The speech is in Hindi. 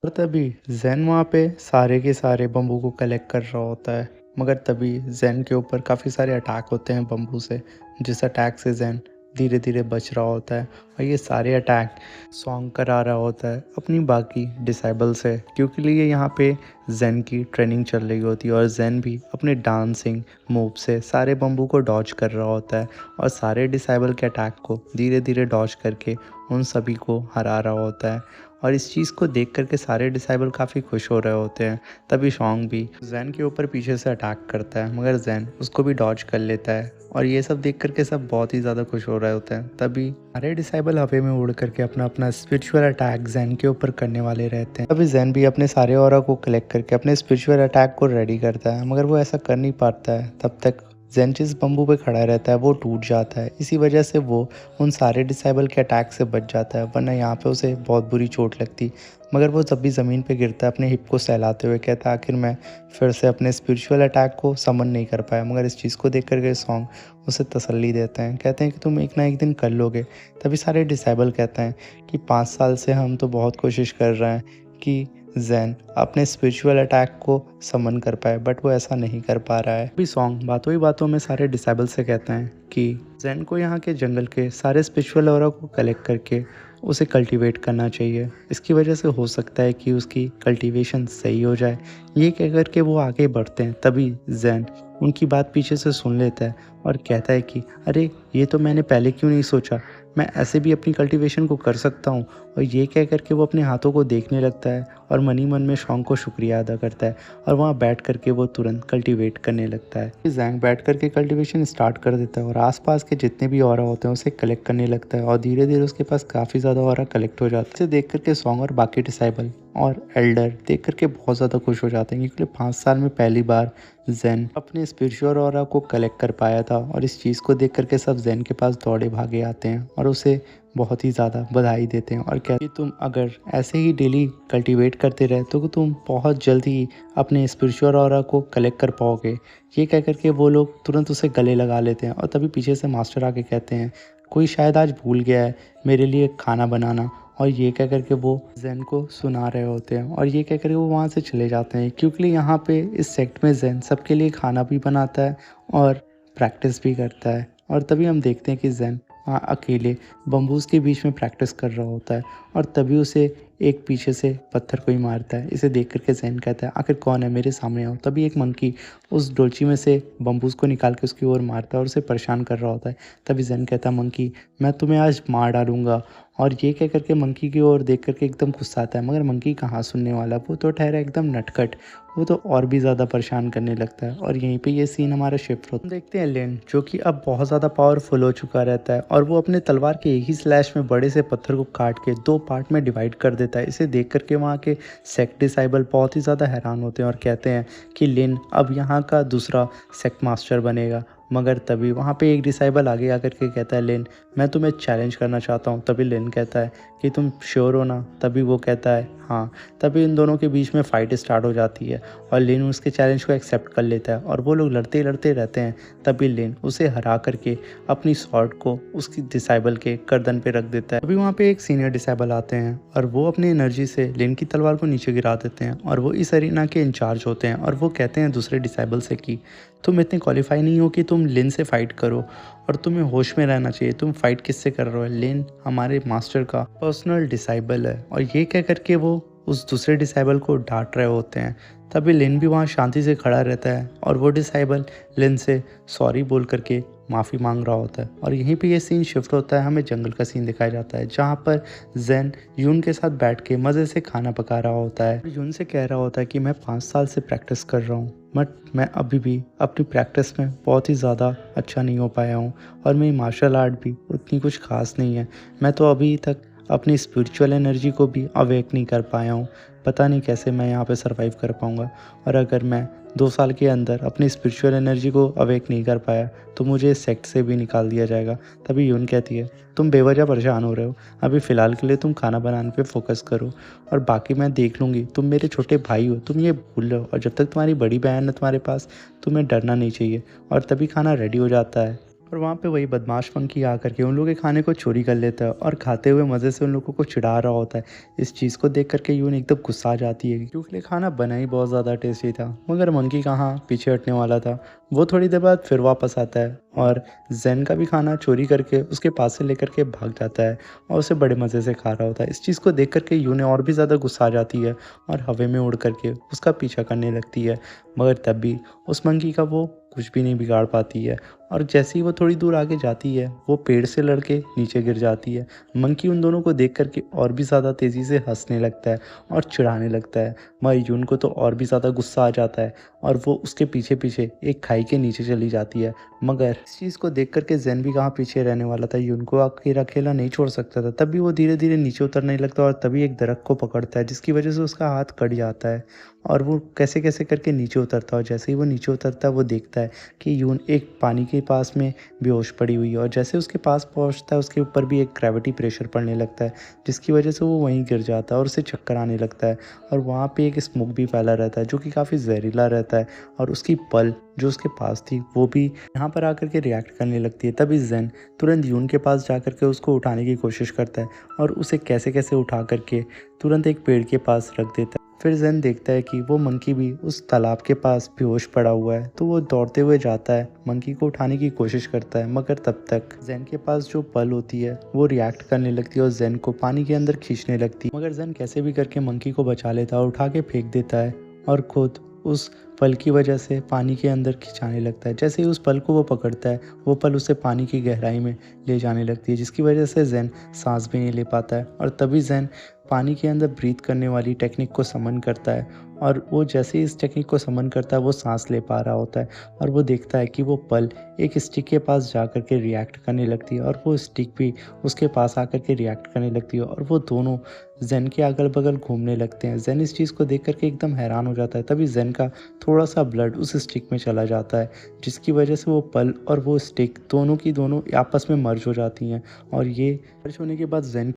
और तभी ज़ेन वहाँ पे सारे के सारे बम्बू को कलेक्ट कर रहा होता है। मगर तभी ज़ेन के ऊपर काफ़ी सारे अटैक होते हैं बम्बू से, जिस अटैक से ज़ेन धीरे धीरे बच रहा होता है। और ये सारे अटैक सॉन्ग करा रहा होता है अपनी बाकी डिसेबल से, क्योंकि लिए यहाँ पे ज़ेन की ट्रेनिंग चल रही होती है और ज़ेन भी अपने डांसिंग मूव से सारे बम्बू को डॉज कर रहा होता है और सारे डिसेबल के अटैक को धीरे धीरे डॉज करके उन सभी को हरा रहा होता है। और इस चीज़ को देख कर के सारे डिसेबल काफ़ी खुश हो रहे होते हैं। तभी शॉन्ग भी ज़ैन के ऊपर पीछे से अटैक करता है, मगर ज़ैन उसको भी डॉज कर लेता है और ये सब देख कर के सब बहुत ही ज़्यादा खुश हो रहे होते हैं। तभी सारे डिसेबल हवा में उड़ करके अपना अपना स्पिरिचुअल अटैक ज़ैन के ऊपर करने वाले रहते हैं। तभी ज़ैन भी अपने सारे ऑरा को कलेक्ट करके अपने स्पिरिचुअल अटैक को रेडी करता है, मगर वो ऐसा कर नहीं पाता है। तब तक ज़ेन जिस बम्बू पे खड़ा रहता है वो टूट जाता है। इसी वजह से वो उन सारे डिसेबल के अटैक से बच जाता है, वरना यहाँ पे उसे बहुत बुरी चोट लगती। मगर वो जब भी ज़मीन पे गिरता है अपने हिप को सहलाते हुए कहता है, आखिर मैं फिर से अपने स्पिरिचुअल अटैक को समन नहीं कर पाया। मगर इस चीज़ को देख कर के सॉन्ग उसे तसल्ली देते हैं, कहते हैं कि तुम एक ना एक दिन कर लोगे। तभी सारे डिसेबल कहते हैं कि 5 साल से हम तो बहुत कोशिश कर रहे हैं कि ज़ेन अपने स्पिरिचुअल अटैक को समन कर पाए, बट वो ऐसा नहीं कर पा रहा है। अभी सॉन्ग बातों ही बातों में सारे डिसेबल से कहते हैं कि ज़ेन को यहाँ के जंगल के सारे स्पिरिचुअल ऑरा को कलेक्ट करके उसे कल्टीवेट करना चाहिए। इसकी वजह से हो सकता है कि उसकी कल्टीवेशन सही हो जाए। ये कह कर के वो आगे बढ़ते हैं। तभी ज़ेन उनकी बात पीछे से सुन लेता है और कहता है कि अरे, ये तो मैंने पहले क्यों नहीं सोचा, मैं ऐसे भी अपनी कल्टीवेशन को कर सकता हूँ। और ये कह कर के वो अपने हाथों को देखने लगता है और मन ही मन में शौंग को शुक्रिया अदा करता है और वहाँ बैठ कर के वो तुरंत कल्टीवेट करने लगता है। ज़ैंग बैठ कर के कल्टीवेशन स्टार्ट कर देता है और आसपास के जितने भी ऑरा होते हैं उसे कलेक्ट करने लगता है और धीरे धीरे उसके पास काफ़ी ज़्यादा ऑरा कलेक्ट हो जाता है। इसे देख कर के सॉन्ग और बाकी डिसाइबल और एल्डर देख कर के बहुत ज़्यादा खुश हो जाते हैं, क्योंकि 5 साल में पहली बार ज़ेन अपने स्पिरिचुअल ऑरा को कलेक्ट कर पाया था। और इस चीज़ को देख कर के सब ज़ेन के पास दौड़े भागे आते हैं और उसे बहुत ही ज़्यादा बधाई देते हैं और कहते हैं कि तुम अगर ऐसे ही डेली कल्टीवेट करते रहे तो तुम बहुत जल्द ही अपने स्पिरिचुअल ऑरा को कलेक्ट कर पाओगे। ये कह कर के वो लोग तुरंत उसे गले लगा लेते हैं और तभी पीछे से मास्टर आके कहते हैं, कोई शायद आज भूल गया है मेरे लिए खाना बनाना। और ये कह कर के वो ज़ेन को सुना रहे होते हैं और ये कह कर के वो वहाँ से चले जाते हैं, क्योंकि यहाँ पे इस सेक्ट में ज़ेन सबके लिए खाना भी बनाता है और प्रैक्टिस भी करता है। और तभी हम देखते हैं कि ज़ेन वहाँ अकेले बम्बूज़ के बीच में प्रैक्टिस कर रहा होता है और तभी उसे एक पीछे से पत्थर कोई मारता है। इसे देख कर के ज़ेन कहता है, आखिर कौन है, मेरे सामने आओ। तभी एक मंकी उस डोलची में से बम्बूज़ को निकाल के उसकी ओर मारता है और उसे परेशान कर रहा होता है। तभी ज़ेन कहता है, मंकी मैं तुम्हें आज मार डालूंगा। और ये कह कर के मंकी की ओर देख कर के एकदम गुस्सा आता है, मगर मंकी कहाँ सुनने वाला, वो तो ठहरा एकदम नटखट। वो तो और भी ज़्यादा परेशान करने लगता है और यहीं पे ये सीन हमारा शिफ्ट होता है। देखते हैं लिन, जो कि अब बहुत ज़्यादा पावरफुल हो चुका रहता है और वो अपने तलवार के एक ही स्लैश में बड़े से पत्थर को काट के 2 पार्ट में डिवाइड कर देता है। इसे देख कर के वहाँ के सेक्ट डिसाइबल बहुत ही ज़्यादा हैरान होते हैं और कहते हैं कि लिन अब यहाँ का दूसरा सेक्ट मास्टर बनेगा। मगर तभी वहाँ पे एक डिसाइबल आगे आकर के कहता है, लिन मैं तुम्हें चैलेंज करना चाहता हूँ। तभी लिन कहता है कि तुम श्योर हो ना। तभी वो कहता है हाँ। तभी इन दोनों के बीच में फ़ाइट स्टार्ट हो जाती है और लिन उसके चैलेंज को एक्सेप्ट कर लेता है और वो लोग लड़ते लड़ते रहते हैं। तभी लिन उसे हरा करके अपनी स्वॉर्ड को उसकी डिसाइबल के गर्दन पे रख देता है। तभी वहाँ पे एक सीनियर डिसाइबल आते हैं और वो अपनी एनर्जी से लिन की तलवार को नीचे गिरा देते हैं और वो इस अरीना के इंचार्ज होते हैं और वो कहते हैं दूसरे डिसाइबल से कि तुम इतने क्वालिफाई नहीं हो कि तुम लिन से फ़ाइट करो और तुम्हें होश में रहना चाहिए। तुम फाइट किससे कर रहे हो, लिन हमारे मास्टर का पर्सनल डिसाइबल है। और ये कह करके वो उस दूसरे डिसाइबल को डांट रहे होते हैं। तभी लिन भी वहाँ शांति से खड़ा रहता है और वो डिसाइबल लिन से सॉरी बोल करके माफ़ी मांग रहा होता है। और यहीं पे ये सीन शिफ्ट होता है, हमें जंगल का सीन दिखाया जाता है जहाँ पर ज़ेन यून के साथ बैठ के मज़े से खाना पका रहा होता है। यून से कह रहा होता है कि मैं 5 साल से प्रैक्टिस कर रहा हूँ, बट मैं अभी भी अपनी प्रैक्टिस में बहुत ही ज़्यादा अच्छा नहीं हो पाया हूँ और मेरी मार्शल आर्ट भी उतनी कुछ खास नहीं है। मैं तो अभी तक अपनी स्पिरिचुअल एनर्जी को भी अवेक नहीं कर पाया हूँ। पता नहीं कैसे मैं यहाँ पे सरवाइव कर पाऊँगा। और अगर मैं 2 साल के अंदर अपनी स्पिरिचुअल एनर्जी को अवेक नहीं कर पाया तो मुझे इस सेक्ट से भी निकाल दिया जाएगा। तभी यून कहती है, तुम बेवजह परेशान हो रहे हो, अभी फ़िलहाल के लिए तुम खाना बनाने पे फोकस करो और बाकी मैं देख लूँगी। तुम मेरे छोटे भाई हो, तुम ये भूल रहे हो, और जब तक तुम्हारी बड़ी बहन है तुम्हारे पास, तुम्हें डरना नहीं चाहिए। और तभी खाना रेडी हो जाता है और वहाँ पे वही बदमाश मंकी आकर के उन लोगों के खाने को चोरी कर लेता है और खाते हुए मज़े से उन लोगों को चिढ़ा रहा होता है। इस चीज़ को देख कर के यून एकदम गुस्सा आ जाती है क्योंकि ये खाना बना ही बहुत ज़्यादा टेस्टी था, मगर मंकी कहाँ पीछे हटने वाला था। वो थोड़ी देर बाद फिर वापस आता है और ज़ेन का भी खाना चोरी करके उसके पास से लेकर के भाग जाता है और उसे बड़े मज़े से खा रहा होता है। इस चीज़ को देख कर के यून और भी ज़्यादा गुस्सा आ जाती है और हवा में उड़ करके उसका पीछा करने लगती है, मगर तब भी उस मंकी का वो कुछ भी नहीं बिगाड़ पाती है। और जैसे ही वो थोड़ी दूर आगे जाती है वो पेड़ से लड़के नीचे गिर जाती है। मंकी उन दोनों को देख कर के और भी ज़्यादा तेज़ी से हंसने लगता है और चिढ़ाने लगता है, मगर यून को तो और भी ज़्यादा गुस्सा आ जाता है और वो उसके पीछे पीछे एक खाई के नीचे चली जाती है। मगर इस चीज़ को देख कर के ज़ेन भी कहाँ पीछे रहने वाला था, यून को अकेला अकेला नहीं छोड़ सकता था। तब भी वो धीरे धीरे नीचे उतरने लगता है और तभी एक दरख्त को पकड़ता है जिसकी वजह से उसका हाथ कट जाता है और वो कैसे कैसे करके नीचे उतरता है। और जैसे ही वो नीचे उतरता है वो देखता है कि यून एक पानी के पास में बेहोश पड़ी हुई है और जैसे उसके पास पहुंचता है उसके ऊपर भी एक ग्रेविटी प्रेशर पड़ने लगता है जिसकी वजह से वो वहीं गिर जाता है और उसे चक्कर आने लगता है। और वहाँ पे एक स्मोक भी फैला रहता है जो कि काफ़ी जहरीला रहता है और उसकी पल जो उसके पास थी वो भी यहाँ पर आकर के रिएक्ट करने लगती है। तभी ज़ेन तुरंत यून के पास जा कर के उसको उठाने की कोशिश करता है और उसे कैसे कैसे उठा करके तुरंत एक पेड़ के पास रख देता है। फिर ज़ेन देखता है कि वो मंकी भी उस तालाब के पास बेहोश पड़ा हुआ है, तो वो दौड़ते हुए जाता है, मंकी को उठाने की कोशिश करता है, मगर तब तक ज़ेन के पास जो पल होती है वो रिएक्ट करने लगती है और ज़ेन को पानी के अंदर खींचने लगती है। मगर ज़ेन कैसे भी करके मंकी को बचा लेता है और उठा के फेंक देता है और खुद उस पल की वजह से पानी के अंदर खिंचाने लगता है। जैसे ही उस पल को वो पकड़ता है वो पल उसे पानी की गहराई में ले जाने लगती है जिसकी वजह से ज़ेन सांस भी नहीं ले पाता है। और तभी ज़ेन पानी के अंदर ब्रीथ करने वाली टेक्निक को समन करता है और वो जैसे ही इस टेक्निक को समन करता है वो सांस ले पा रहा होता है और वो देखता है कि वो पल एक स्टिक के पास जा कर के रिएक्ट करने लगती है और वो स्टिक भी उसके पास आकर के रिएक्ट करने लगती है और वो दोनों ज़ेन के अगल बगल घूमने लगते हैं। ज़ेन इस चीज़ को देख कर के एकदम हैरान हो जाता है। तभी ज़ेन का थोड़ा सा ब्लड उस स्टिक में चला जाता है जिसकी वजह से वो पल और वो स्टिक दोनों की दोनों आपस में मर्ज हो जाती हैं और ये मर्ज होने के बाद ज़ेन